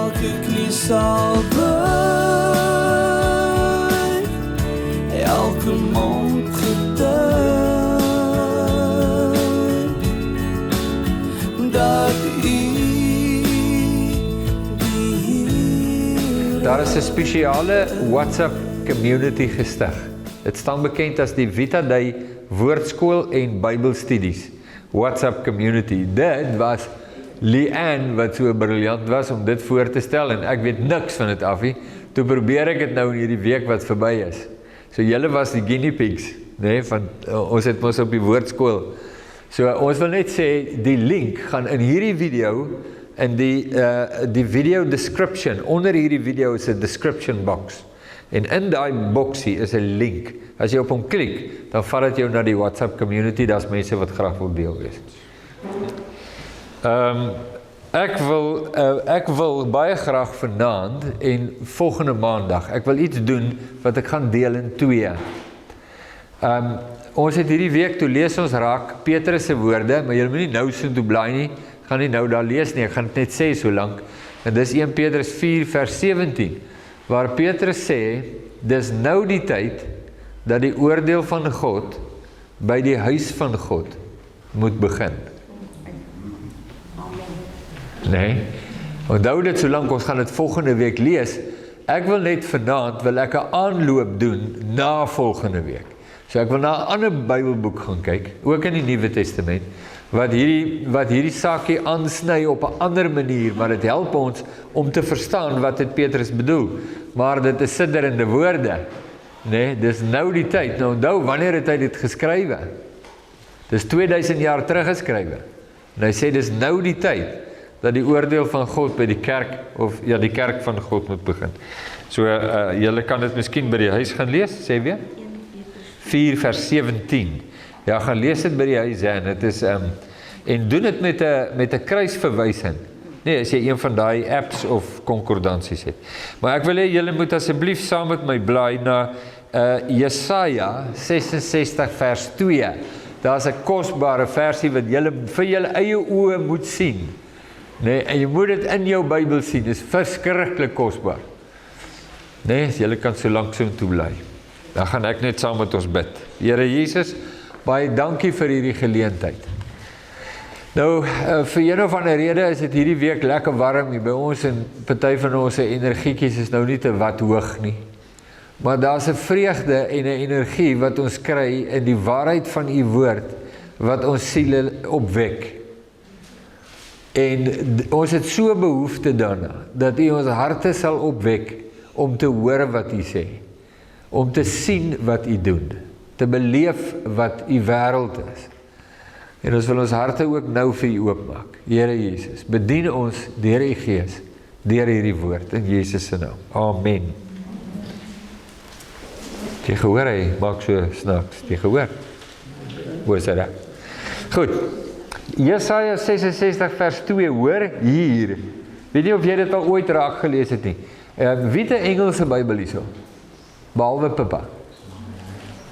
elke knie sal buig, elke mond getuig, dat Daar is 'n spesiale WhatsApp community gestig. Dit staan bekend as die Vita Dei Woordskool en Bybelstudies WhatsApp community. Dit was Leanne wat so briljant was om dit voor te stel en ek weet niks van dit af nie. Toe probeer ek dit nou in hierdie week wat verby is. So julle was die guinea pigs, nee, van ons het mos op die woordskool. So ons wil net sê die link gaan in hierdie video in die video description, onder hierdie video is 'n description box. En in daai boksie is 'n link. As jy op hom klik, dan vat dit jou na die WhatsApp community, daar's mense wat graag wil deel wees. Ek wil baie graag vanaand en volgende maandag, ek wil iets doen wat ek gaan deel in 2. Ons het hierdie week, toe lees ons raak Petrus se woorde, maar jy moet nie nou so toe blaai nie, gaan nie nou daar lees nie, ek gaan dit net sê so lank, en dis 1 Petrus 4 vers 17, waar Petrus sê, dis nou die tyd, dat die oordeel van God, by die huis van God, moet begin. Nee, onthou dit so lank, ons gaan dit volgende week lees, ek wil net vanaand, wil ek 'n aanloop doen, na volgende week. So ek wil na 'n ander Bybelboek gaan kyk, ook in die Nuwe Testament, wat hierdie saakie aansny op 'n ander manier, maar dit help ons om te verstaan wat dit Petrus bedoel. Maar dit is sidderende woorde. Nee, dis nou die tyd. Nou onthou, wanneer het hy dit geskrywe? Dis 2000 jaar terug geskrywe. En hy sê dis nou die tyd dat die oordeel van God by die kerk, of ja, die kerk van God moet begin. So, julle kan dit miskien by die huis gaan lees, sê weer? 4 vers 17. Ja, gaan lees dit by die huis, en dit is, en doen dit met 'n kruisverwysing. Nee, as jy een van daai apps of konkordansies het. Maar ek wil hê julle moet asseblief saam met my blaai na Jesaja 66 vers 2. Daar's 'n kosbare versie wat julle vir julle eie oë moet sien. Nee, en jy moet dit in jou Bybel sien. Dit is verskriklik kosbaar. Nee, as julle kan so lank so toe bly. Dan gaan ek net saam met ons bid. Here Jesus, baie dankie vir hierdie geleentheid. Nou, vir een of ander rede is dit hierdie week lekker warm hier by ons en party van ons energietjies is nou nie te wat hoog nie. Maar daar's 'n vreugde en 'n energie wat ons kry in die waarheid van u woord wat ons siele opwek. En ons het so behoefte daarna dat u ons harte sal opwek om te hoor wat u sê, om te sien wat u doen, te beleef wat u wêreld is. En ons wil ons harte ook nou vir u oopmaak. Here Jesus, bedien ons deur u Gees, deur hierdie woord in Jesus se naam. Amen. Jy gehoor, hy maak so snaaks. Jy gehoor? Hoe is dit? Goed. Jesaja 66 vers 2, hoor hier. Weet nie of jy dit al ooit raak gelees het nie. Wie het 'n Engelse Bybel hierso? Behalwe Pippa.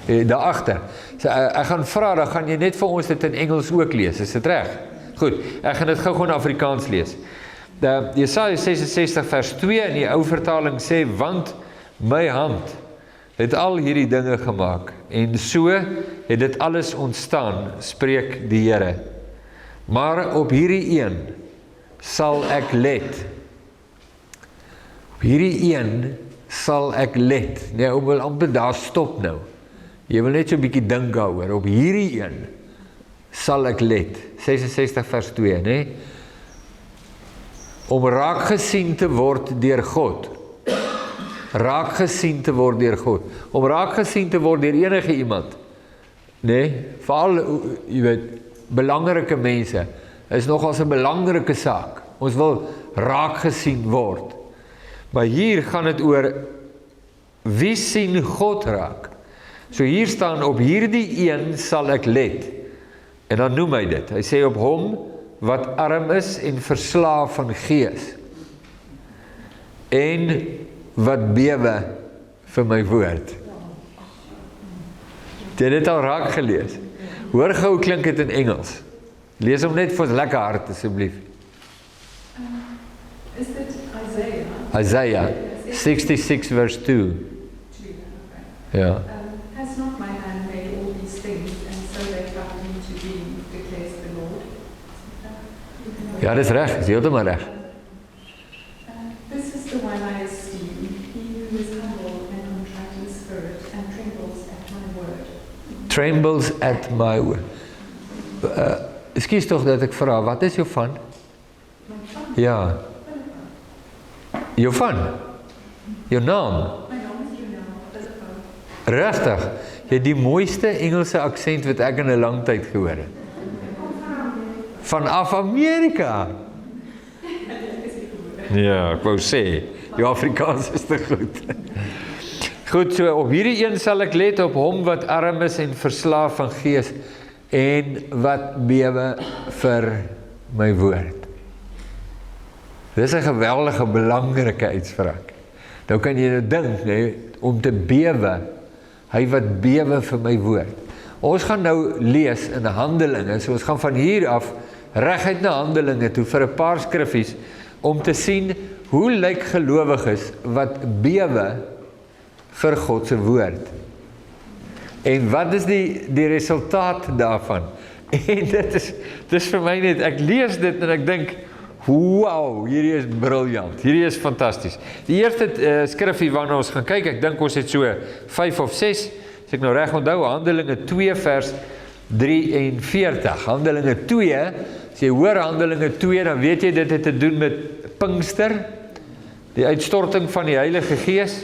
Daar agter. So, ek gaan vra, dan gaan jy net vir ons dit in Engels ook lees, is dit reg? Goed, ek gaan dit gou in Afrikaans lees. Jesaja 66 vers 2 in die ou vertaling sê, want my hand het al hierdie dinge gemaak, en so het dit alles ontstaan, spreek die Here. Maar op hierdie een sal ek let. Op hierdie een sal ek let. Nee, ek wil amper daar stop nou. Jy wil net so 'n bietjie dink daaroor. Op hierdie een sal ek let. 66 vers 2, nee? Om raak gesien te word deur God. Raak gesien te word deur God. Om raak gesien te word deur enige iemand. Nee, veral, jy weet, belangrike mense, is nogals 'n belangrike saak. Ons wil raak gesien word. Maar hier gaan dit oor, wie sien God raak? So hier staan, op hierdie een sal ek let. En dan noem hy dit. Hy sê op hom wat arm is en verslaaf van gees. En wat bewe vir my woord. Het jy dit al raak gelees? Hoor gou klink dit in Engels. Lees hom net vir ons lekker hard asseblief. Is dit Isaiah 66 verse 2. Ja. Has not my hand made all these things, and so they come into being, declares the Lord? Ja, dis reg, dis heeltemal reg. This is the one I esteem, he who is humble and contrite in spirit, and trembles at my word. Trembles at my word. Ekskuus tog dat ek vra, wat is jou van? Ja. Jou van? Jou naam? Regtig, jy het die mooiste Engelse aksent wat ek in 'n lang tyd gehoor het. Vanaf Amerika. Ja, ek wou sê, jou Afrikaans is te goed. Goed, so op hierdie een sal ek let op hom wat arm is en verslaaf van gees en wat bewe vir my woord. Dis 'n geweldige belangrike uitspraak. Nou kan jy nou dink, nee, om te bewe, hy wat bewe vir my woord. Ons gaan nou lees in Handelinge, so ons gaan van hier af reguit na Handelinge toe vir 'n paar skriffies om te sien hoe lyk gelowiges wat bewe vir God se woord. En wat is die resultaat daarvan? En dit is vir my net, ek lees dit en ek dink, wow, hierdie is briljant, hierdie is fantasties. Die eerste skriffie waarna ons gaan kyk, ek dink ons het so 5 of 6, as ek nou reg onthou, Handelinge 2 vers 43. Handelinge 2, as jy hoor Handelinge 2, dan weet jy dit het te doen met Pinkster, die uitstorting van die Heilige Gees,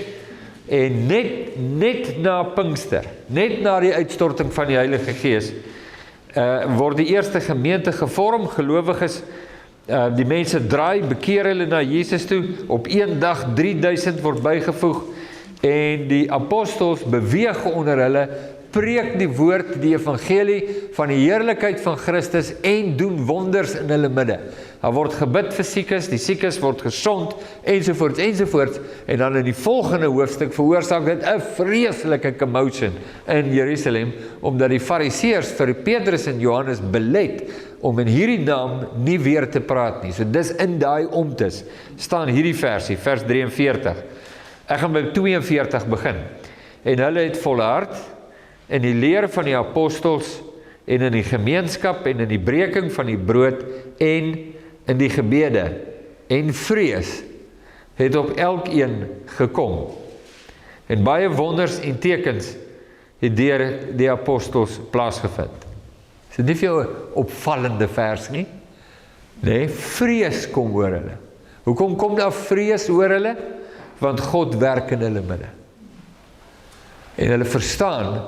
en net na Pinkster, net na die uitstorting van die Heilige Gees, word die eerste gemeente gevorm, gelowiges, die mense draai, bekeer hulle na Jesus toe, op een dag 3000 word bygevoeg, en die apostels beweeg onder hulle, preek die woord, die evangelie van die heerlikheid van Christus en doen wonders in hulle midde. Daar word gebid vir siekes, die siekes word gesond, ensovoorts, ensovoorts, en dan in die volgende hoofstuk veroorsaak dit 'n vreeslike commotion in Jerusalem, omdat die fariseërs vir Petrus en Johannes belet om in hierdie naam nie weer te praat nie. So dis in daai omtes staan hierdie versie, vers 43. Ek gaan by 42 begin. En hulle het volhard in die leer van die apostels en in die gemeenskap en in die breking van die brood en in die gebede en vrees het op elkeen gekom. En baie wonders en tekens het deur die apostels plaasgevind. Is dit nie vir jou 'n opvallende vers nie? Nee, vrees kom oor hulle. Hoekom kom daar vrees oor hulle? Want God werk in hulle midde. En hulle verstaan,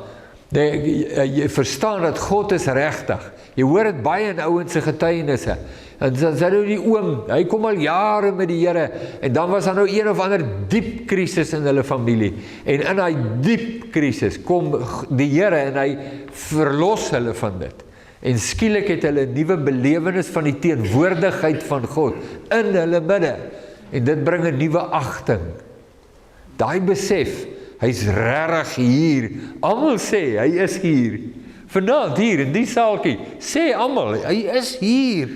jy verstaan dat God is regtig. Jy hoor dit baie in ouens se getuienisse. En dan sê die oom, hy kom al jare met die Here, en dan was daar nou een of ander diep krisis in hulle familie. En in hy diep krisis kom die Here en hy verlos hulle van dit. En skielik het hulle 'n nuwe belewenis van die teenwoordigheid van God in hulle midde. En dit bring 'n nuwe agting. Daai besef, hy's regtig hier. Almal sê, hy is hier. Vanaand hier in die saaltjie, sê almal, hy is hier.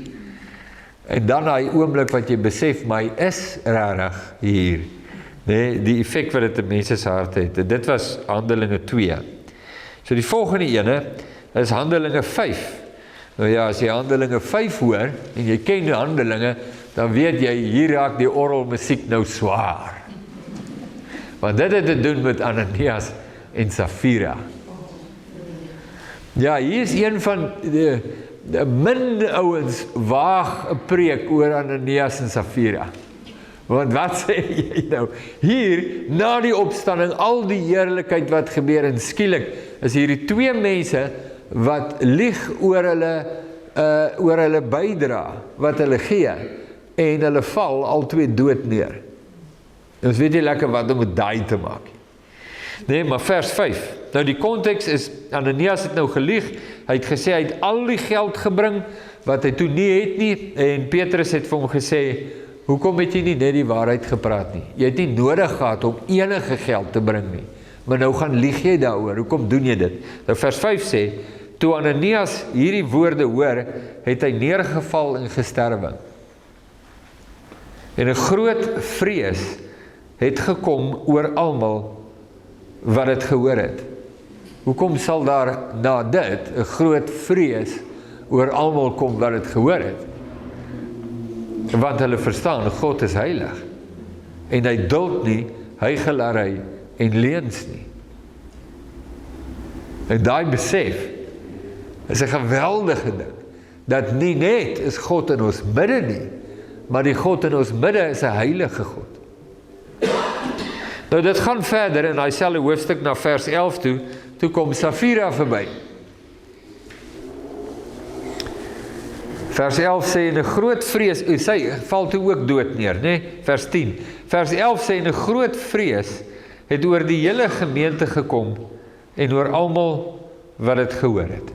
En dan daai oomblik wat jy besef, maar hy is regtig hier. Nee, die effek wat dit in mense se harte het. Dit was Handelinge 2. So die volgende ene is Handelinge 5. Nou ja, as jy Handelinge 5 hoor, en jy ken die Handelinge, dan weet jy, hier raak die orgelmusiek nou swaar. Want dit het te doen met Ananias en Safira. Ja, hier is een van die min ouens waag 'n preek oor Ananias en Safira. Want wat sê jy nou? Hier, na die opstanding, al die heerlikheid wat gebeur, en skielik is hierdie twee mense wat lieg oor hulle bydra, wat hulle gee, en hulle val al twee dood neer. Ons weet nie lekker wat om met daai te maak. Nee, maar vers 5. Nou die konteks is, Ananias het nou gelieg, hy het gesê, hy het al die geld gebring, wat hy toe nie het nie, en Petrus het vir hom gesê, hoekom het jy nie net die waarheid gepraat nie? Jy het nie nodig gehad om enige geld te bring nie, maar nou gaan lieg jy daaroor, hoekom doen jy dit? Nou vers 5 sê, toe Ananias hierdie woorde hoor, het hy neergeval en gesterwe. En 'n groot vrees het gekom oor almal wat dit gehoor het. Hoekom sal daar na dit 'n groot vrees oor almal kom wat dit gehoor het? Want hulle verstaan, God is heilig. En hy duld nie huigelary en leuns nie. En daai besef is 'n geweldige ding, dat nie net is God in ons midde nie, maar die God in ons midde is 'n heilige God. Nou dit gaan verder in daai selfde hoofstuk na vers 11 toe kom Safira verby. Vers 11 sê, en 'n groot vrees, sy val toe ook dood neer, né? Vers 10. Vers 11 sê, en 'n groot vrees het oor die hele gemeente gekom en oor almal wat dit gehoor het.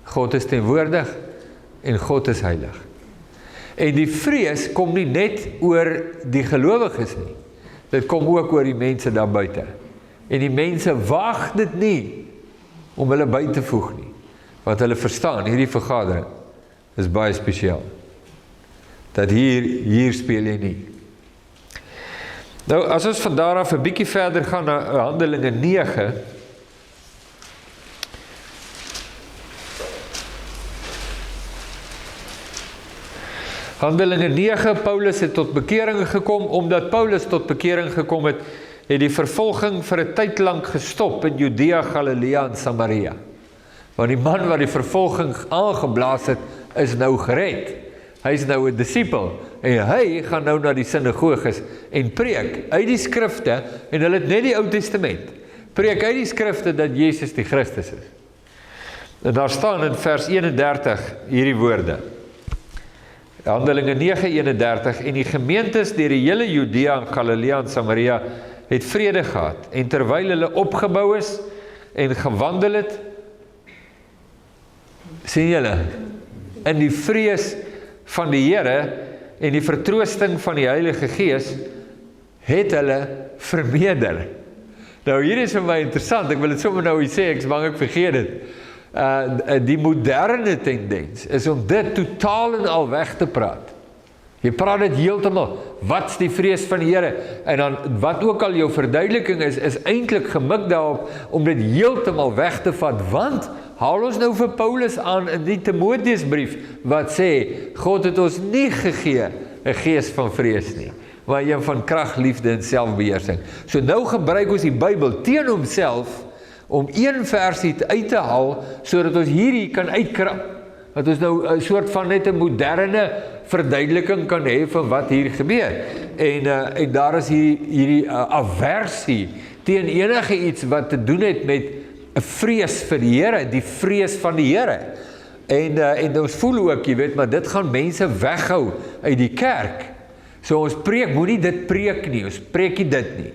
God is teenwoordig en God is heilig. En die vrees kom nie net oor die gelowiges nie. Dit kom ook oor die mense daar buite. En die mense wag dit nie om hulle by te voeg nie. Want hulle verstaan, hierdie vergadering is baie spesiaal. Dat hier speel jy nie. Nou, as ons van daar af 'n bietjie verder gaan na Handelinge 9, Handelinge 9, Paulus het tot bekering gekom. Omdat Paulus tot bekering gekom het die vervolging vir 'n tyd lank gestop in Judea, Galilea en Samaria. Want die man wat die vervolging aangeblaas het, is nou gered. Hy is nou 'n disipel en hy gaan nou na die sinagoges en preek uit die skrifte, en hulle het net die Ou Testament, preek uit die skrifte dat Jesus die Christus is. En daar staan in vers 31 hierdie woorde. Handelinge 9:31, en die gemeentes deur die hele Judea en Galilea en Samaria het vrede gehad, en terwyl hulle opgebou is en gewandel het, sien julle, in die vrees van die Here en die vertroosting van die Heilige Gees, het hulle vermeerder. Nou hier is vir my interessant, ek wil dit sommer nou sê, ek is bang ek vergeet dit. Die moderne tendens is om dit totaal en al weg te praat. Jy praat dit heeltemal, wat's die vrees van die Here? En dan, wat ook al jou verduideliking is eintlik gemik daarop, om dit heeltemal weg te vat, want, haal ons nou vir Paulus aan in die Timoteusbrief, wat sê, God het ons nie gegee 'n gees van vrees nie, maar een van krag, liefde en selfbeheersing. So nou gebruik ons die Bybel teen homself, om een versie uit te haal, sodat ons hierdie kan uitkrap, dat ons nou 'n soort van net 'n moderne verduideliking kan hê van wat hier gebeur. En daar is hierdie aversie teen enige iets wat te doen het met 'n vrees vir die Here, die vrees van die Here. En ons voel ook, jy weet, maar dit gaan mense weghou uit die kerk. So ons preek, moenie dit preek nie, ons preek nie dit nie.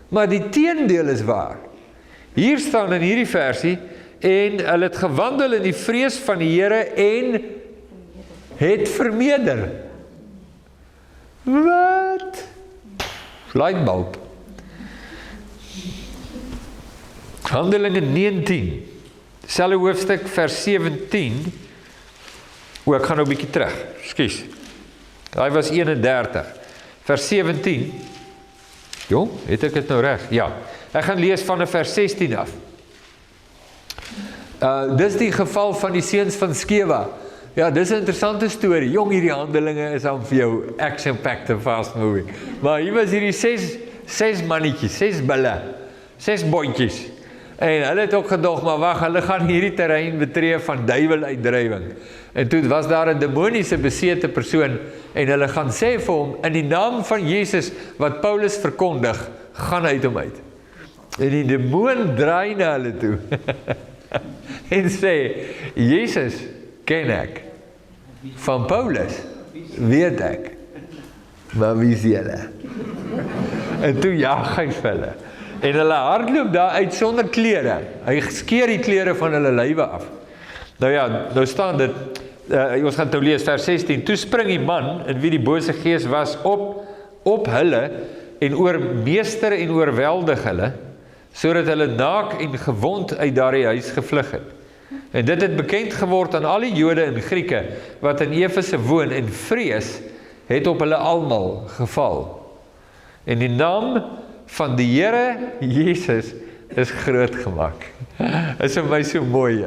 Maar die teendeel is waar. Hier staan in hierdie versie, en hulle het gewandel in die vrees van die Here en het vermeerder. Wat? Lightbulb. Handelinge 19, selfe hoofstuk vers 17, ek gaan nou 'n bietjie terug, ekskuus. Hy was 31, vers 17, jong, het ek dit nou reg? Ja, ek gaan lees van vers 16 af. Dis die geval van die seuns van Skewa. Ja, dis 'n interessante storie. Jong, hierdie Handelinge is aan vir jou action-packed en fast moving. Maar hier was hierdie 6 mannetjies, 6 bulle, 6 bondjies. En hulle het ook gedog, maar wag, hulle gaan hierdie terrein betree van duiweluitdrywing. En toe was daar 'n demoniese besete persoon, en hulle gaan sê vir hom, in die naam van Jesus, wat Paulus verkondig, gaan uit hom uit. En die demoon draai na hulle toe, en sê, Jesus ken ek, van Paulus weet ek, maar wie is julle? En toe jaag hy vir hulle. En hulle hardloop daar uit sonder klere. Hy skeer die klere van hulle lywe af. Nou ja, nou staan dit, ons gaan nou lees vers 16. Toe spring die man, in wie die bose gees was, op hulle, en oormeester en oorweldig hulle, sodat hulle naak en gewond uit daardie huis gevlug het. En dit het bekend geword aan al die Jode en Grieke, wat in Efese woon, en vrees het op hulle almal geval. En die naam van die Here Jesus is groot gemaak. Is vir my so mooi.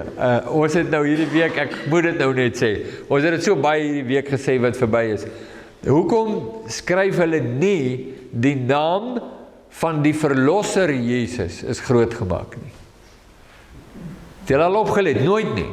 Ons het nou hierdie week, ek moet dit nou net sê, ons het dit so baie hierdie week gesê wat verby is. Hoekom skryf hulle nie die naam van die verlosser Jesus is groot gemaak nie? Het julle al opgelet? Nooit nie.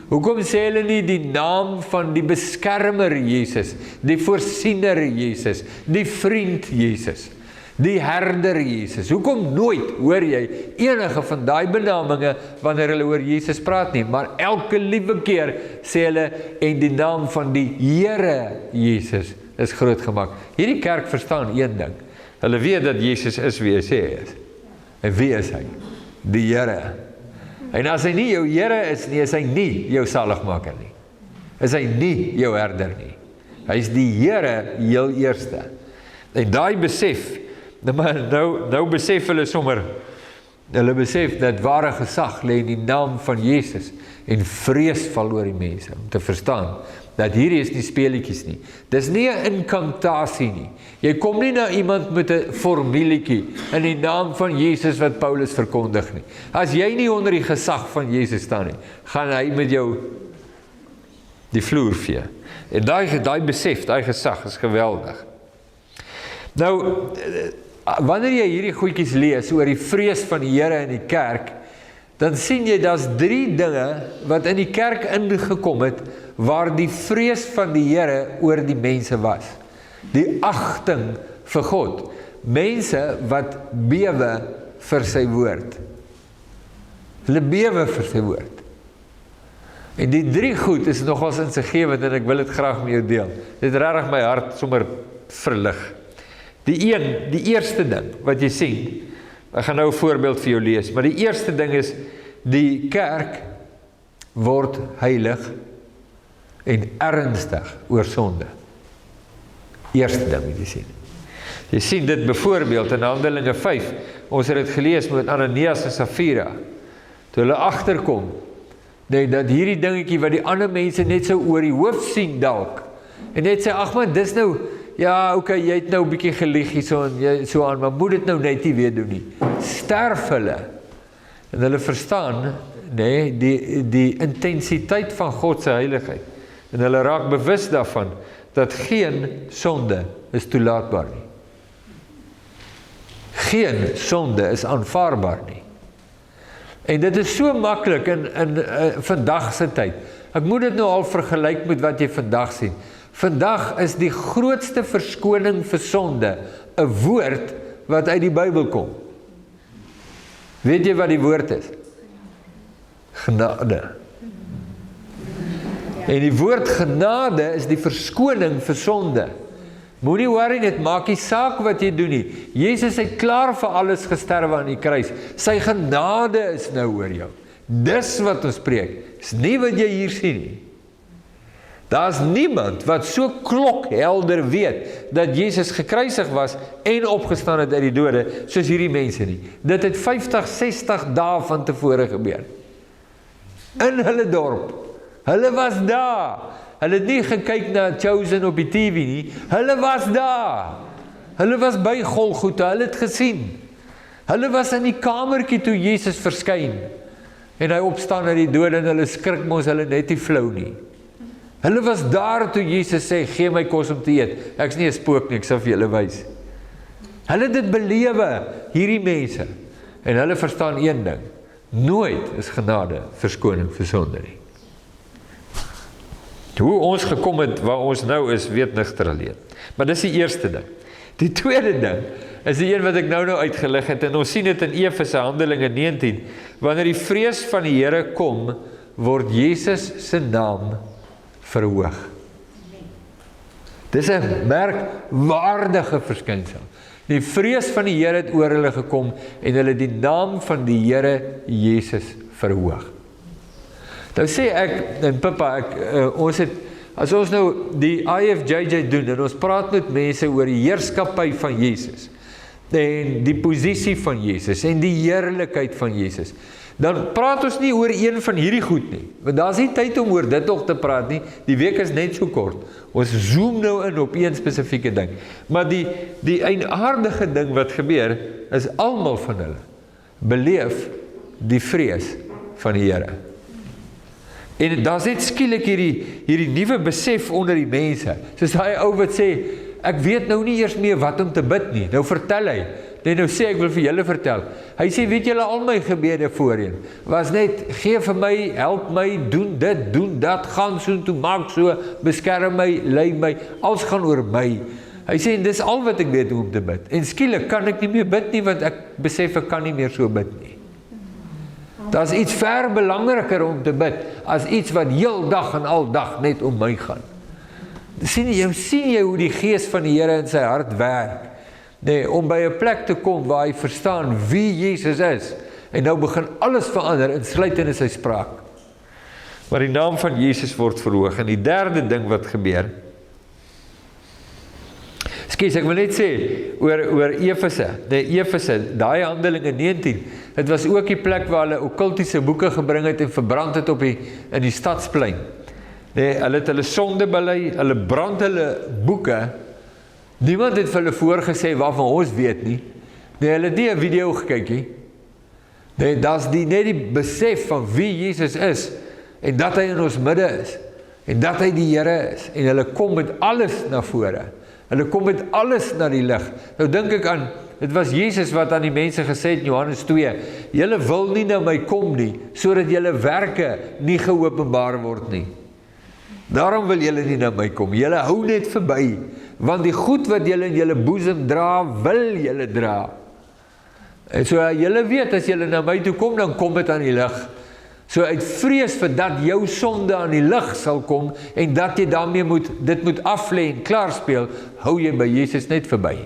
Hoekom sê hulle nie die naam van die beskermer Jesus, die voorsiener Jesus, die vriend Jesus, die herder Jesus? Hoekom nooit hoor jy enige van daai benaminge wanneer hulle oor Jesus praat nie, maar elke liewe keer sê hulle en die naam van die Here Jesus is groot gemaak. Hierdie kerk verstaan een ding. Hulle weet dat Jesus is wie hy sê hy is. En wie is hy? Die Here. En as hy nie jou Here is nie, is hy nie jou saligmaker nie. Is hy nie jou herder nie. Hy is die Here heel eerste. En daai besef, nou besef hulle sommer, hulle besef dat ware gesag lê in die naam van Jesus en vrees val oor die mense om te verstaan dat hierdie is nie speletjies nie. Dis nie 'n inkantasie nie. Jy kom nie na iemand met 'n formulietjie in die naam van Jesus wat Paulus verkondig nie. As jy nie onder die gesag van Jesus staan nie, gaan hy met jou die vloer vee. En daai besef, daai gesag is geweldig. Nou, wanneer jy hierdie goedjies lees oor die vrees van die Here in die kerk, dan sien jy daar's 3 dinge wat in die kerk ingekom het waar die vrees van die Here oor die mense was. Die agting vir God. Mense wat bewe vir sy woord. Hulle bewe vir sy woord. En die 3 goed is nogals insiggewend en ek wil dit graag met jou deel. Dit het regtig my hart sommer verlig. Die eerste ding wat jy sien, ek gaan nou 'n voorbeeld vir jou lees, maar die eerste ding is, die kerk word heilig en ernstig oor sonde. Eerste ding wat jy sien. Jy sien dit byvoorbeeld in Handelinge 5, ons het dit gelees met Ananias en Safira, toe hulle agterkom, dat hierdie dingetjie wat die ander mense net so oor die hoof sien dalk, en net sê, ag man, dis nou, ja, okay, jy het nou 'n bietjie gelieg hierso en so aan, maar moet dit nou net nie weer doen nie. Sterf hulle. En hulle verstaan, die intensiteit van God se heiligheid. En hulle raak bewus daarvan, dat geen sonde is toelaatbaar nie. Geen sonde is aanvaarbaar nie. En dit is so maklik in vandag se tyd. Ek moet dit nou al vergelyk met wat jy vandag sien. Vandag is die grootste verskoning vir sonde 'n woord wat uit die Bybel kom. Weet jy wat die woord is? Genade. En die woord genade is die verskoning vir sonde. Moenie worry, dit maak nie saak wat jy doen nie. Jesus het klaar vir alles gesterwe aan die kruis. Sy genade is nou oor jou. Dis wat ons preek. Dis nie wat jy hier sien nie. Daar's niemand wat so klokhelder weet dat Jesus gekruisig was en opgestaan het uit die dode soos hierdie mense nie. Dit het 50, 60 dae van tevore gebeur. In hulle dorp. Hulle was daar. Hulle het nie gekyk na Chosen op die TV nie. Hulle was daar. Hulle was by Golgotha, hulle het gesien. Hulle was in die kamertjie toe Jesus verskyn. En hy opstaan uit die dode en hulle skrik mos hulle net nie flou nie. Hulle was daar toe Jesus sê, gee my kos om te eet. Ek's nie 'n spook nie, ek sal vir julle wys. Hulle het dit belewe, hierdie mense. En hulle verstaan een ding. Nooit is genade verskoning vir sonde nie. Hoe ons gekom het waar ons nou is, weet nigter alleen. Maar dis die eerste ding. Die tweede ding is die een wat ek nou uitgelig het, en ons sien dit in Efese Handelinge 19, wanneer die vrees van die Here kom, word Jesus se naam verhoog. Dis 'n merkwaardige verskynsel. Die vrees van die Here het oor hulle gekom, en hulle die naam van die Here Jesus verhoog. Nou sê ek, en Pippa, as ons nou die IFJJ doen, en ons praat met mense oor die heerskappy van Jesus, en die posisie van Jesus en die heerlikheid van Jesus, dan praat ons nie oor een van hierdie goed nie, want daar is nie tyd om oor dit nog te praat nie, die week is net so kort, ons zoom nou in op een spesifieke ding, maar die eienaardige ding wat gebeur, is almal van hulle, beleef die vrees van die Here. En daar is net skielik hierdie nuwe besef onder die mense, soos daai ou wat sê, ek weet nou nie eers meer wat om te bid nie, nou vertel hy, nou sê ek wil vir julle vertel, hy sê, weet julle al my gebede voorheen, was net, gee vir my, help my, doen dit, doen dat, gaan so toe, maak so, beskerm my, lei my, alles gaan oor my, hy sê, en dis al wat ek weet om te bid, en skielik kan ek nie meer bid nie, want ek besef ek kan nie meer so bid nie. Daar is iets ver belangriker om te bid, as iets wat heel dag en al dag net om my gaan. Sien jy hoe die gees van die Here in sy hart werk, om by 'n plek te kom waar hy verstaan wie Jesus is, en nou begin alles verander, insluitend in sy spraak. Maar die naam van Jesus word verhoog, en die derde ding wat gebeur, ek wil net sê, oor Efese, daai Handelinge 19, het was ook die plek waar hulle okkultiese boeke gebring het en verbrand het in die stadsplein. Hulle het hulle sonde bely, hulle brand hulle boeke, niemand het vir hulle voorgesê waarvan ons weet nie, hulle het nie 'n video gekyk nie, dat is net die besef van wie Jesus is, en dat hy in ons midde is, en dat hy die Here is, en hulle kom met alles na vore, hulle kom met alles na die lig. Nou dink ek aan, dit was Jesus wat aan die mense gesê het in Johannes 2, julle wil nie na my kom nie, sodat julle werke nie geopenbaar word nie. Daarom wil julle nie na my kom, julle hou net verby, want die goed wat julle in julle boesem dra, wil julle dra. En so julle weet, as julle na my toe kom, dan kom dit aan die lig. So uit vrees vir dat jou sonde aan die lig sal kom, en dat jy daarmee dit moet aflê en klaarspeel, hou jy by Jesus net verby.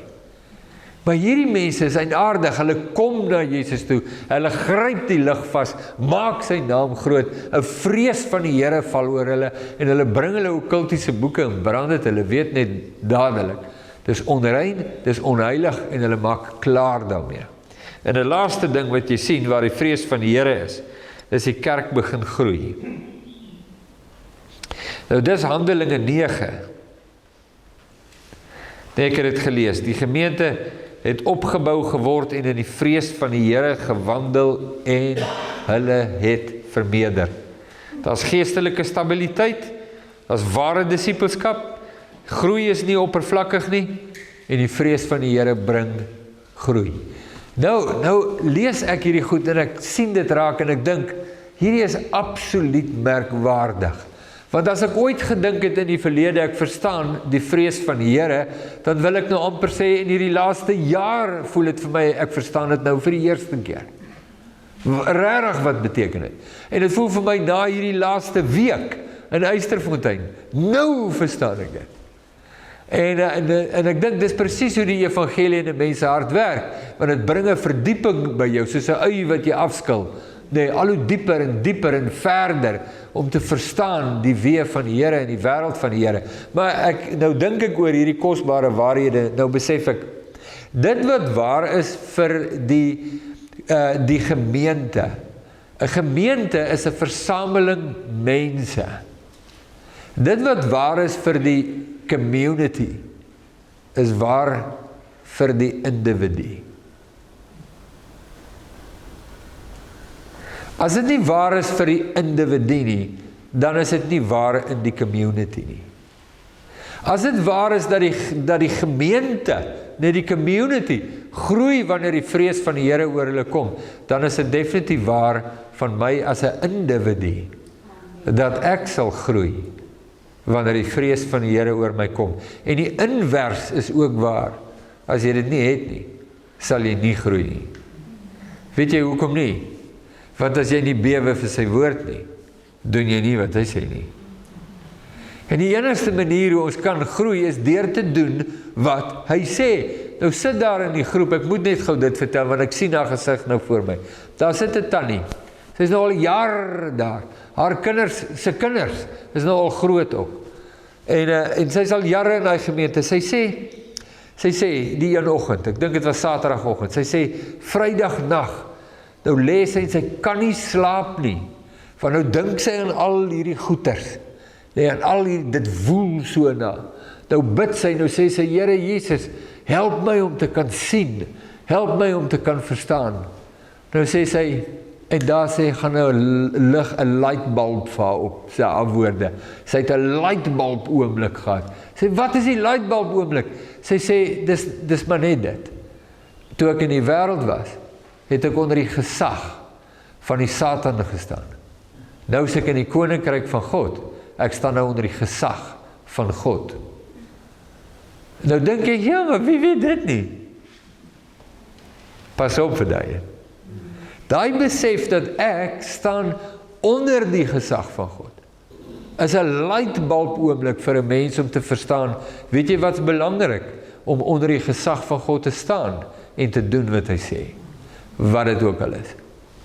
Maar hierdie mense is eienaardig, hulle kom na Jesus toe, hulle gryp die lig vas, maak sy naam groot, 'n vrees van die Here val oor hulle, en hulle bring hulle okkultiese boeke en brand dit, hulle weet net dadelik, dis onrein, dis onheilig, en hulle maak klaar daarmee. En 'n laaste ding wat jy sien, waar die vrees van die Here is die kerk begin groei. Nou dis Handelinge 9. Ek het dit gelees, die gemeente het opgebou geword en in die vrees van die Here gewandel en hulle het vermeerder. Daar's geestelike stabiliteit, daar's ware disippelskap, groei is nie oppervlakkig nie, en die vrees van die Here bring groei. Nou lees ek hierdie goed en ek sien dit raak en ek dink, hierdie is absoluut merkwaardig. Want as ek ooit gedink het in die verlede, ek verstaan die vrees van die Here, dan wil ek nou amper sê, in hierdie laaste jaar voel dit vir my, ek verstaan dit nou vir die eerste keer. Regtig wat beteken dit? En dit voel vir my na hierdie laaste week in Eysterfontein, nou verstaan ek dit. En ek dink, dis presies hoe die evangelie in die mense hart werk, want het bring 'n verdieping by jou, soos 'n ui wat jy afskil, al hoe dieper en verder, om te verstaan die weë van die Here en die wêreld van die Here. Maar nou dink ek oor hierdie kosbare waarhede, nou besef ek, dit wat waar is vir die gemeente. 'n gemeente is 'n versameling mense. Dit wat waar is vir die community, is waar vir die individu. As dit nie waar is vir die individu nie, dan is dit nie waar in die community nie. As dit waar is dat die gemeente, net die community, groei wanneer die vrees van die Here oor hulle kom, dan is dit definitief waar van my as 'n individu, dat ek sal groei, wanneer die vrees van die Here oor my kom. En die invers is ook waar. As jy dit nie het nie, sal jy nie groei nie. Weet jy hoekom nie? Want as jy nie bewe vir sy woord nie, doen jy nie wat hy sê nie. En die enigste manier hoe ons kan groei, is deur te doen wat hy sê. Nou sit daar in die groep, ek moet net gou dit vertel, want ek sien haar gesig nou voor my. Daar sit 'n tannie, sy is nou al jare daar, haar kinders, sy kinders, is nou al groot ook. En sy is al jare in die gemeente, sy Sy sê, die een oggend, ek dink dit was Saterdagoggend, sy sê, Vrydagnag, nou lê sy en sy kan nie slaap nie, van nou dink sy aan al hierdie goeters, nee, aan al hierdie, dit woel so na, nou bid sy, nou sê sy, Here Jesus, help my om te kan sien, help my om te kan verstaan, nou sê sy, en daar sê, gaan nou lig 'n lightbulb vir haar op, sy woorde. Sy het 'n lightbulb oomblik gehad. Sy sê, wat is die lightbulb oomblik? Sy sê, dis maar net dit. Toe ek in die wêreld was, het ek onder die gesag van die Satan gestaan. Nou is ek in die koninkryk van God. Ek staan nou onder die gesag van God. Nou dink ek, ja, maar wie weet dit nie? Pas op vir daai. Daai besef dat ek staan onder die gesag van God, is 'n lightbulb oomblik vir 'n mens om te verstaan, weet jy wat's belangrik? Om onder die gesag van God te staan en te doen wat hy sê, wat dit ook al is.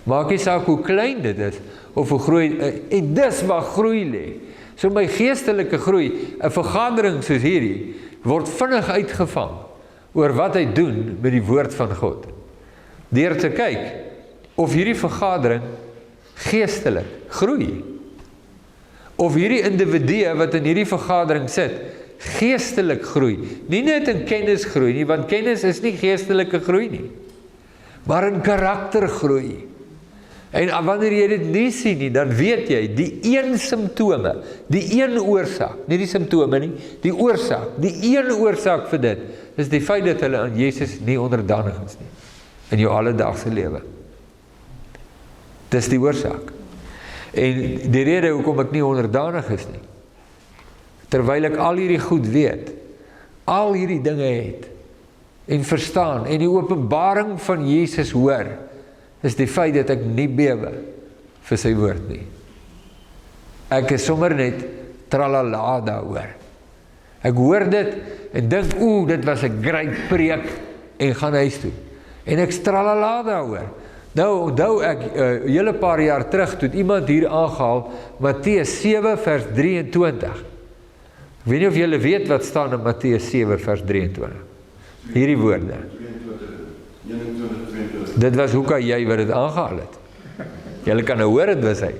Maak nie saak hoe klein dit is, of hoe groei, en dis waar groei lê. So my geestelike groei, 'n vergadering soos hierdie, word vinnig uitgevang, oor wat hy doen met die woord van God. Deur te kyk, of hierdie vergadering geestelik groei, of hierdie individue wat in hierdie vergadering sit, geestelik groei, nie net in kennis groei nie, want kennis is nie geestelike groei nie, maar in karakter groei. En wanneer jy dit nie sien nie, dan weet jy, die een simptome, die een oorsaak, nie die simptome nie, die oorsaak, die een oorsaak vir dit, is die feit dat hulle aan Jesus nie onderdanig is nie, in jou alledaagse lewe. Dis die oorsaak. En die rede hoekom ek nie onderdanig is nie, terwyl ek al hierdie goed weet, al hierdie dinge het, en verstaan, en die openbaring van Jesus hoor, is die feit dat ek nie bewe vir sy woord nie. Ek is sommer net tralala daaroor. Ek hoor dit, en dink, dit was 'n great preek, en gaan huis toe. En ek tralala daaroor. Nou, onthou ek, hele paar jaar terug, toe het iemand hier aangehaal, Matteus 7 vers 23. Ek weet nie of julle weet wat staan in Matteus 7 vers 23. Hierdie woorde. 21, dit was hoeka jy wat dit aangehaal het. Julle kan nou hoor, dit was hy.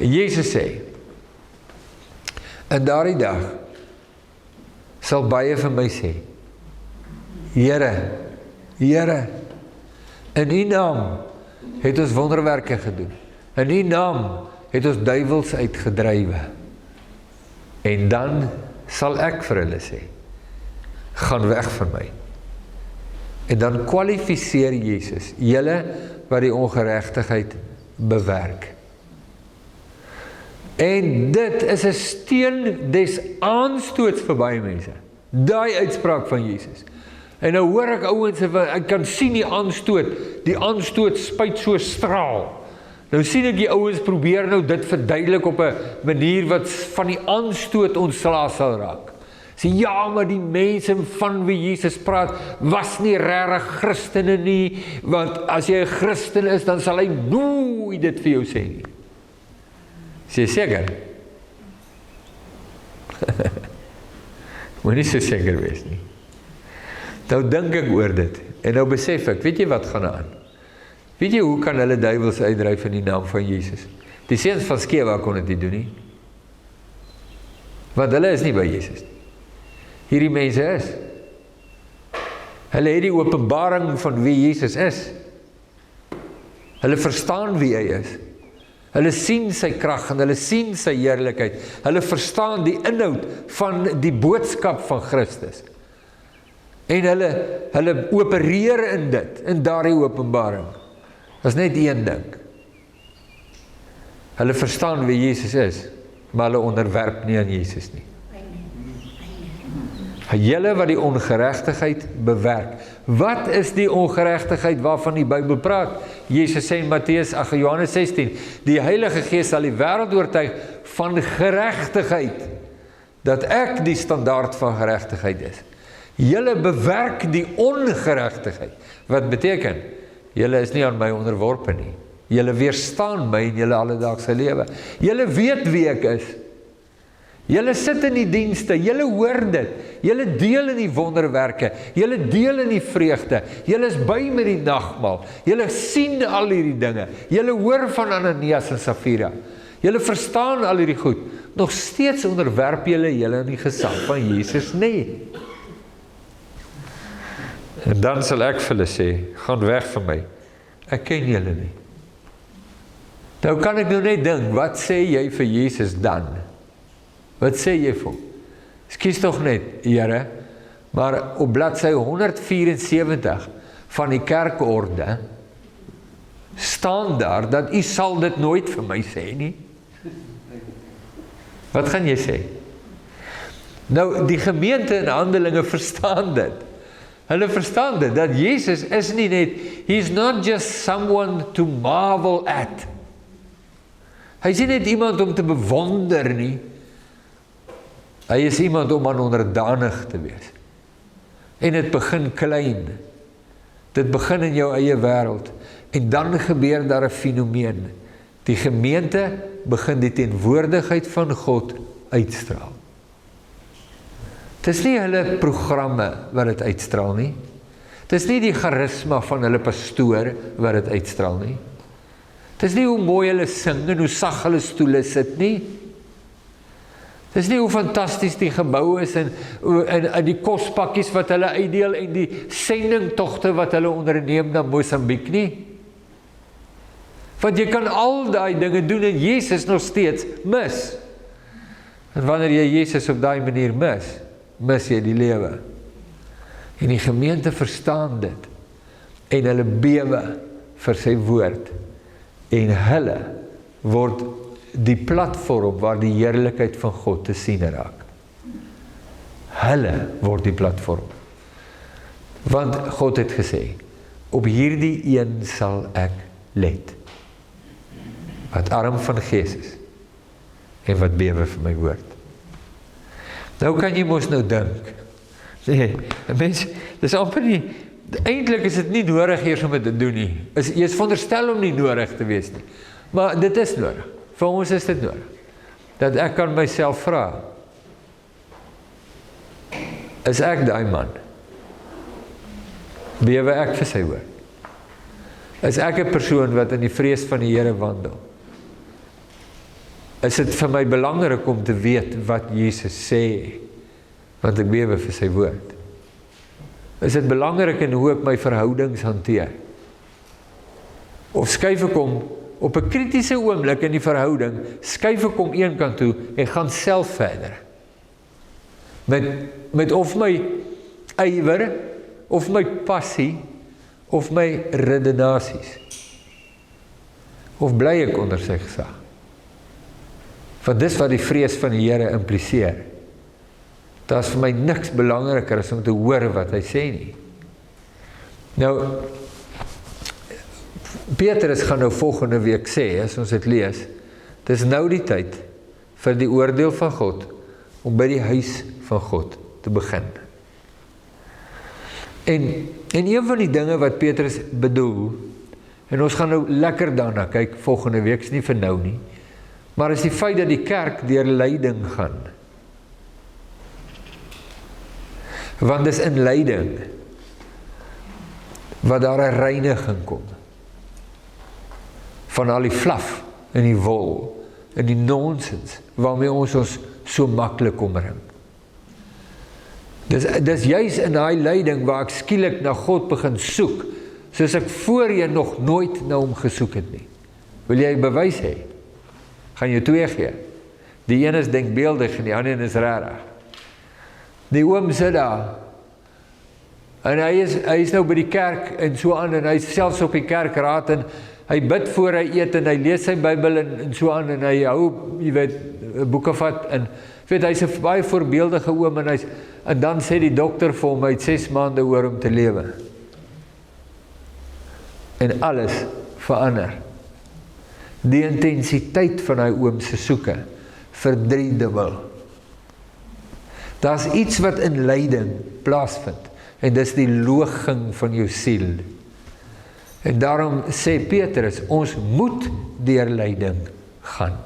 Jesus sê, in daardie dag, sal baie vir my sê, Here, Here, in U naam het ons wonderwerke gedoen. In U naam het ons duiwels uitgedrywe. En dan sal ek vir hulle sê, gaan weg van my. En dan kwalifiseer Jesus, julle wat die ongeregtigheid bewerk. En dit is 'n steen des aanstoots vir baie mense. Daai uitspraak van Jesus. En nou hoor ek ouens, ek kan sien die aanstoot spuit so straal. Nou sien ek die ouens probeer nou dit verduidelik op 'n manier wat van die aanstoot ontslae sal raak. Sê ja, maar die mense van wie Jesus praat, was nie regtig Christene nie, want as jy 'n Christen is, dan sal hy nooit dit vir jou sê nie. Sê seker? Moet nie so seker wees nie. Nou dink ek oor dit, en nou besef ek, weet jy wat gaan aan? Weet jy hoe kan hulle duiwels uitdryf in die naam van Jesus? Die seuns van Skewa kon dit nie doen nie. Want hulle is nie by Jesus nie. Hierdie mense is. Hulle het die openbaring van wie Jesus is. Hulle verstaan wie hy is. Hulle sien sy krag en hulle sien sy heerlikheid. Hulle verstaan die inhoud van die boodskap van Christus. En hulle opereer in dit, in daardie openbaring. Dat is net een ding. Hulle verstaan wie Jesus is, maar hulle onderwerp nie aan Jesus nie. Julle wat die ongeregtigheid bewerk. Wat is die ongeregtigheid waarvan die Bybel praat? Jesus sê in Johannes 16, die Heilige Gees sal die wêreld oortuig van geregtigheid, dat ek die standaard van geregtigheid is. Julle bewerk die ongeregtigheid. Wat beteken? Julle is nie aan my onderworpe nie. Julle weerstaan my in julle alledaagse lewe. Julle weet wie ek is. Julle sit in die dienste, julle hoor dit, julle deel in die wonderwerke, julle deel in die vreugde, julle is by met die nagmaal, julle sien al hierdie dinge, julle hoor van Ananias en Safira, julle verstaan al hierdie goed, nog steeds onderwerp julle aan die gesag van Jesus nie. En dan sal ek vir hulle sê, gaan weg van my, ek ken julle nie. Nou kan ek nou net dink, wat sê jy vir Jesus dan? Wat sê jy vir hom? Skies tog net, Here, maar op bladsy 174 van die kerkorde staan daar dat u sal dit nooit vir my sê nie. Wat gaan jy sê? Nou, die gemeente in Handelinge verstaan dit. Hulle verstaan dit, dat Jesus is nie net, he's not just someone to marvel at. Hy is nie net iemand om te bewonder nie. Hy is iemand om aan onderdanig te wees. En dit begin klein. Dit begin in jou eie wêreld. En dan gebeur daar 'n fenomeen. Die gemeente begin die teenwoordigheid van God uitstraal. Het is nie hulle programme wat dit uitstraal nie. Het is nie die charisma van hulle pastoor wat dit uitstraal nie. Het is nie hoe mooi hulle sing en hoe sag hulle stoele sit nie. Het is nie hoe fantasties die gebou is en die kospakkies wat hulle uitdeel en die sendingtogte wat hulle onderneem na Mosambiek nie. Want jy kan al daai dinge doen en Jesus nog steeds mis. En wanneer jy Jesus op daai manier mis jy die lewe. En die gemeente verstaan dit. En hulle bewe vir sy woord. En hulle word die platform waar die heerlikheid van God te sien raak. Hulle word die platform. Want God het gesê, op hierdie een sal ek let. Wat arm van gees is en wat bewe vir my woord. Nou kan jy mos nou dink. Nee, mens, dis amper nie, eintlik is dit nie nodig eers om dit te doen nie. Jy is veronderstel om nie nodig te wees nie. Maar dit is nodig. Vir ons is dit nodig. Dat ek kan myself vra, is ek daai man? Bewe ek vir sy woord? Is ek 'n persoon wat in die vrees van die Here wandel? Is dit vir my belangrik om te weet wat Jesus sê, want ek bewe vir sy woord? Is dit belangrik in hoe ek my verhoudings hanteer? Of skuif ek hom op 'n kritiese oomblik in die verhouding, skuif ek hom een kant toe en gaan self verder? Met of my ywer, of my passie, of my redenasies? Of bly ek onder sy gesag? Want dis wat die vrees van die Here impliseer. Daar is vir my niks belangriker as om te hoor wat hy sê nie. Nou, Petrus gaan nou volgende week sê, as ons dit lees, dis nou die tyd vir die oordeel van God, om by die huis van God te begin. En een van die dinge wat Petrus bedoel, en ons gaan nou lekker daarna kyk volgende week, is nie vir nou nie, maar is die feit dat die kerk deur lyding gaan. Want dis in lyding wat daar 'n reiniging kom van al die flaf en die wol en die nonsens waarmee ons so maklik omring. Dis juis in daai lyding waar ek skielik na God begin soek, soos ek voorheen nog nooit na hom gesoek het nie. Wil jy bewys hê? Gaan jy 2 gee. Die een is denkbeeldig en die ander een is regtig. Die oom sit daar, en hy is nou by die kerk en so aan, en hy is selfs op die kerkraad, en hy bid voor hy eet, en hy lees sy Bybel en so aan, en hy hou, jy weet, boeke vat, en weet, hy is 'n baie voorbeeldige oom, en dan sê die dokter vir hom, hy het 6 maande oor om te lewe. En alles verander. Die intensiteit van hy oom se soeke verdriedubbel. Daar's iets wat in lyding plaasvind, en dis die loging van jou siel. En daarom sê Petrus, ons moet deur lyding gaan.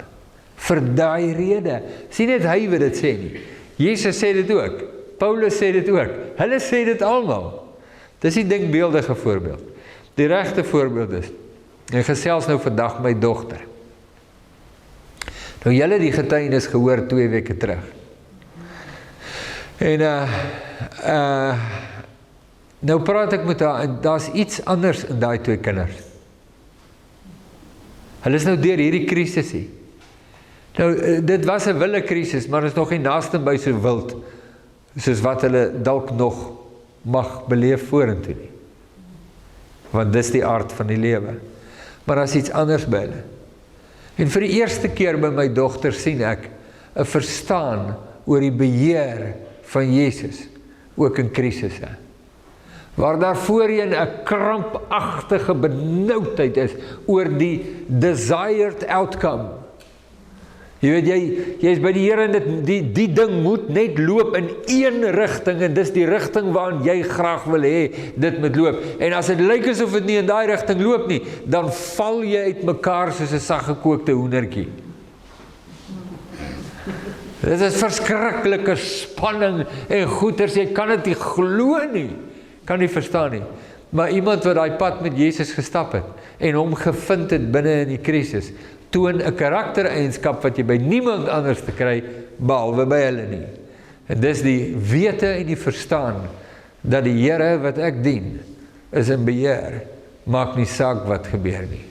vir daai rede. Sien net hy wat dit sê nie. Jesus sê dit ook. Paulus sê dit ook. Hulle sê dit almal. Dis die denkbeeldige voorbeeld. Die regte voorbeeld is, en gesels nou vandag my dogter. Nou julle die getuienis gehoor 2 weke terug. En nou praat ek met haar, en daar's iets anders in daai 2 kinders. Hulle is nou deur hierdie krisisie. Nou, dit was 'n wilde krisis, maar is nog nie naaste by so wild, soos wat hulle dalk nog mag beleef vorentoe nie. Want dis die aard van die lewe. Maar daar is iets anders by hulle. En vir die eerste keer by my dogter sien ek 'n verstaan oor die beheer van Jesus, ook in krisisse. Waar daar voorheen 'n krampagtige benoudheid is oor die desired outcome. Jy weet, jy is by die Here en die ding moet net loop in een rigting, en dis die rigting waarin jy graag wil hê dit moet loop. En as dit lyk asof dit nie in daai rigting loop nie, dan val jy uitmekaar soos 'n saggekookte hoendertjie. Dit is verskriklike spanning en goeters, jy kan dit nie glo nie, kan nie verstaan nie. Maar iemand wat daai pad met Jesus gestap het, en hom gevind het binne in die krisis, toon 'n karaktereienskap wat jy by niemand anders te kry, behalwe by hulle nie. En dis die wete en die verstaan, dat die Here wat ek dien, is in beheer, maak nie saak wat gebeur nie.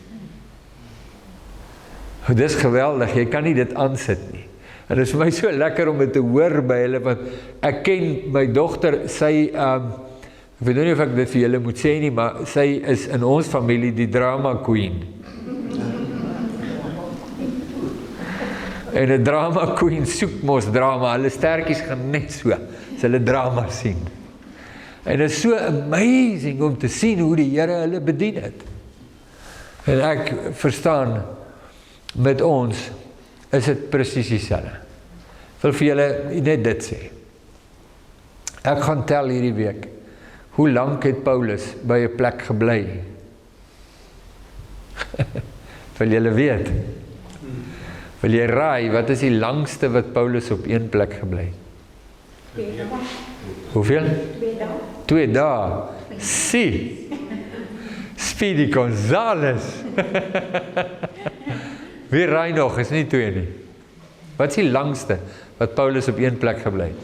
Dis geweldig, jy kan nie dit aansit nie. En dit is vir my so lekker om dit te hoor by hulle, want ek ken my dogter, sy, ek weet nie of ek dit vir julle moet sê nie, maar sy is in ons familie die drama queen. En 'n drama queen soek mos drama, hulle stertjies gaan net so, as hulle drama sien. En dit is so amazing om te sien hoe die Here hulle bedien het. En ek verstaan, met ons is dit presies dieselfde. Ek wil vir julle net dit sê. Ek gaan tel hierdie week, hoe lank het Paulus by 'n plek gebly? Wil julle weet? Wil jy raai, wat is die langste wat Paulus op een plek gebly? 2 dae. Hoeveel? 2 dae. 2 dae. Si. Speedy Gonzales. Wie raai nog? Is nie 2 nie. Wat is die langste wat Paulus op een plek gebly het?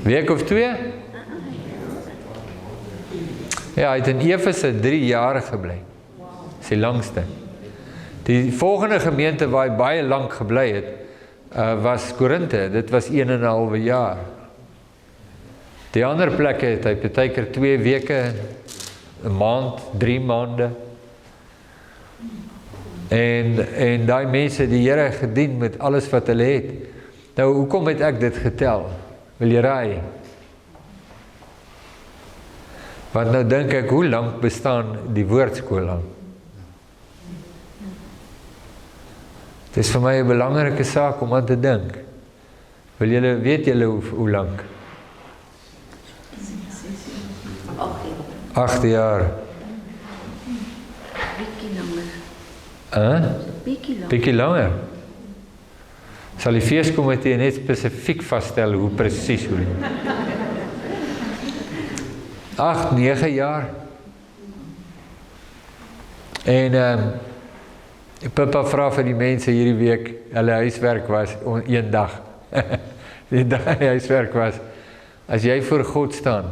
Week of 2? Ja, hy het in Efese 3 jaar gebly. Dis die langste. Die volgende gemeente waar hy baie lank gebly het, was Korinthe. Dit was 1,5 jaar. Die ander plekke het hy partykeer 2 weke, 'n maand, 3 maande. En daai mense die Here gedien met alles wat hulle het. Nou, hoekom het ek dit getel? Wil jy raai? Want nou dink ek, hoe lank bestaan die woordskool al? Dit is vir my 'n belangrike saak om aan te dink. Weet julle hoe lank? 8 jaar. Bietjie langer. Sal die feeskomitee net spesifiek vasstel hoe presies hoe. 8, 9 jaar. En Pippa vra vir die mense hierdie week, hulle huiswerk was een dag. Die huiswerk was, as jy voor God staan,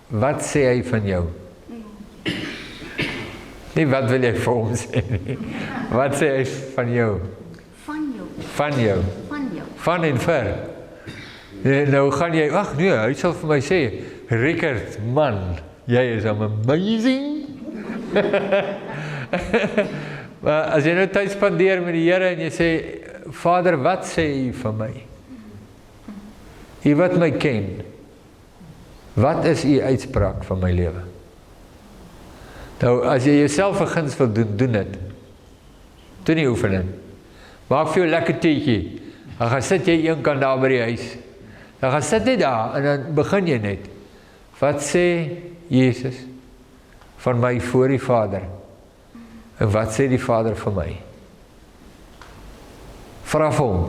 wat sê hy van jou? Nie wat wil jy vir hom sê nie. Wat sê hy van jou? Van jou. Van en vir. Nou gaan jy, ag nee, hy sal vir my sê, Rickert, man, jy is amazing. Maar as jy nou tyd spandeer met die Here en jy sê, Vader, wat sê U van my? U wat my ken. Wat is U uitspraak van my lewe? Nou, as jy jouself 'n guns wil doen, doen dit. Doen nie oefening. Maak vir jou lekker teetjie. Dan gaan sit jy eenkant daar by die huis. Dan gaan sit jy daar en dan begin jy net. Wat sê Jesus van my voor die Vader? En wat sê die Vader van my? Vra vir hom.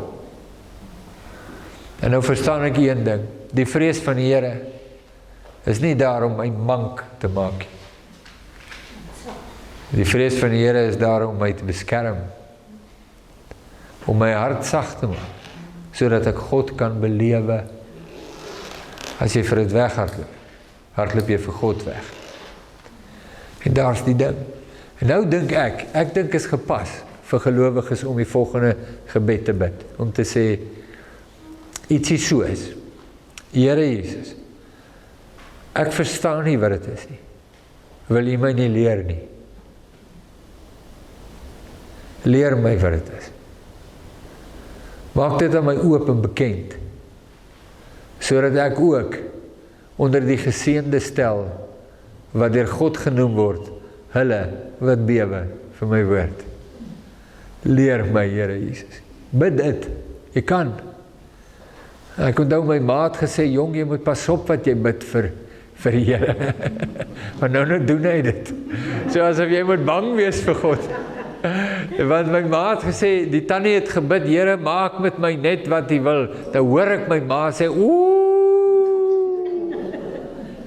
En nou verstaan ek een ding, die vrees van die Here is nie daar om my mank te maak. Die vrees van die Here is daar om my te beskerm, om my hart sag te maak, sodat ek God kan belewe. As jy vir dit weghardloop, hardloop jy vir God weg. En daar is die ding. En nou dink ek dink is gepas vir gelowiges om die volgende gebed te bid, om te sê, ietsie soos, Here Jesus, ek verstaan nie wat dit is nie. Wil jy my nie leer nie? Leer my wat dit is. Maak dit aan my oop en bekend, sodat ek ook onder die geseënde stel, wat deur God genoem word, hulle wat bewe vir my woord. Leer my, Here Jesus. Bid dit, jy kan. Ek onthou my maat gesê, jong, jy moet pas op wat jy bid vir die Here. Maar nou doen hy dit. So asof jy moet bang wees vir God. Want my ma het gesê, die tannie het gebid, Here, maak met my net wat hy wil. Dan hoor ek my ma sê,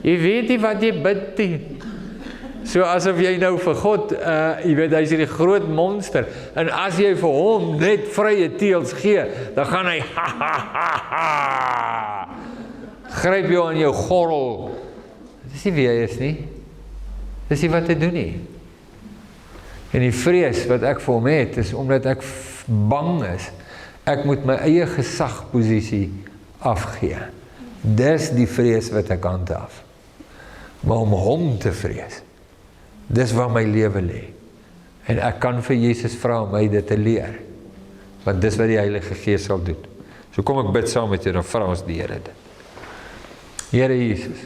jy weet nie wat jy bid nie. So asof jy nou vir God, jy weet, hy is die groot monster, en as jy vir hom net vrye teels gee, dan gaan hy, gryp jou aan jou gorrel. Dis nie wie hy is nie. Dis nie wat hy doen nie. En die vrees wat ek vir hom het, is omdat ek bang is, ek moet my eie gesagposisie afgee. Dis die vrees wat ek handhaaf. Maar om hom te vrees, dis waar my lewe lê. En ek kan vir Jesus vra om my dit te leer. Want dis wat die Heilige Gees sal doen. So kom ek bid saam met jou, dan vra ons die Here dit. Here Jesus,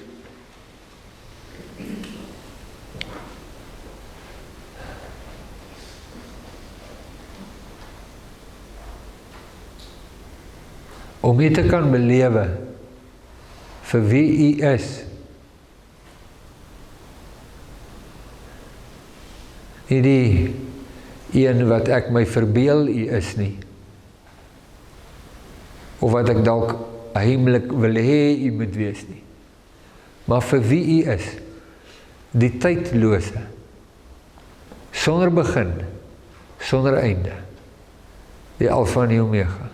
om U te kan belewe vir wie U is, nie die een wat ek my verbeel U is nie, of wat ek dalk heimlik wil hê U moet wees nie, maar vir wie U is, die tydlose, sonder begin, sonder einde, die Alfa en die Omega,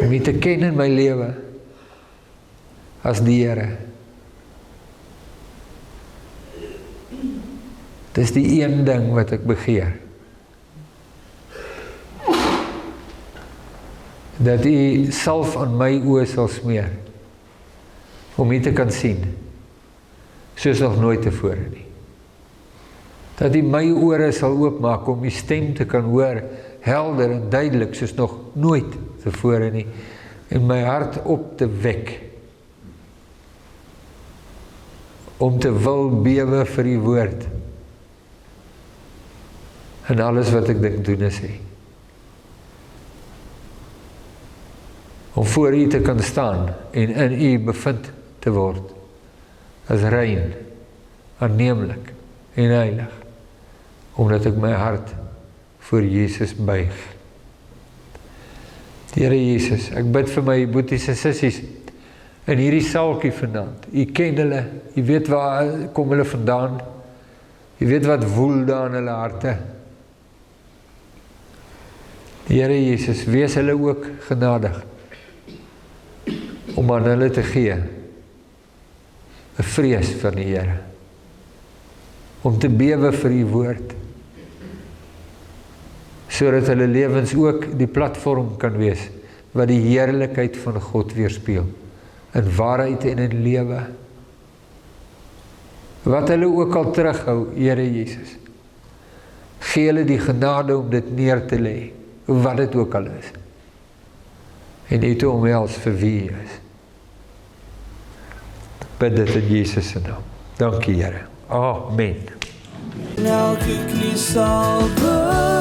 om U te ken in my lewe, as die Here. Dis die een ding wat ek begeer. Dat U salf aan my oë sal smeer, om U te kan sien, soos nog nooit tevore nie. Dat U my ore sal oopmaak, om U stem te kan hoor, helder en duidelik, soos nog nooit tevore nie, en my hart op te wek, om te wil bewe vir U woord, en alles wat ek dink doen is sê. Om voor U te kan staan, en in U bevind te word, as rein, aanneemlik en heilig, omdat ek my hart voor Jesus buig. Here Jesus, ek bid vir my boeties en sissies, in hierdie saaltjie vanaand. U ken hulle, U weet waar kom hulle vandaan, U weet wat woel daar in hulle harte. Here Jesus, wees hulle ook genadig, om aan hulle te gee, 'n vrees van die Here, om te bewe vir U woord, sodat hulle lewens ook die platform kan wees, wat die heerlikheid van God weerspieël, in waarheid en in lewe. Wat hulle ook al terughou, Here Jesus, gee hulle die genade om dit neer te lê, wat dit ook al is, en U te omhels vir wie U is. Bid dit in Jesus se naam. Dankie Here. Amen. Elke knie sal buig.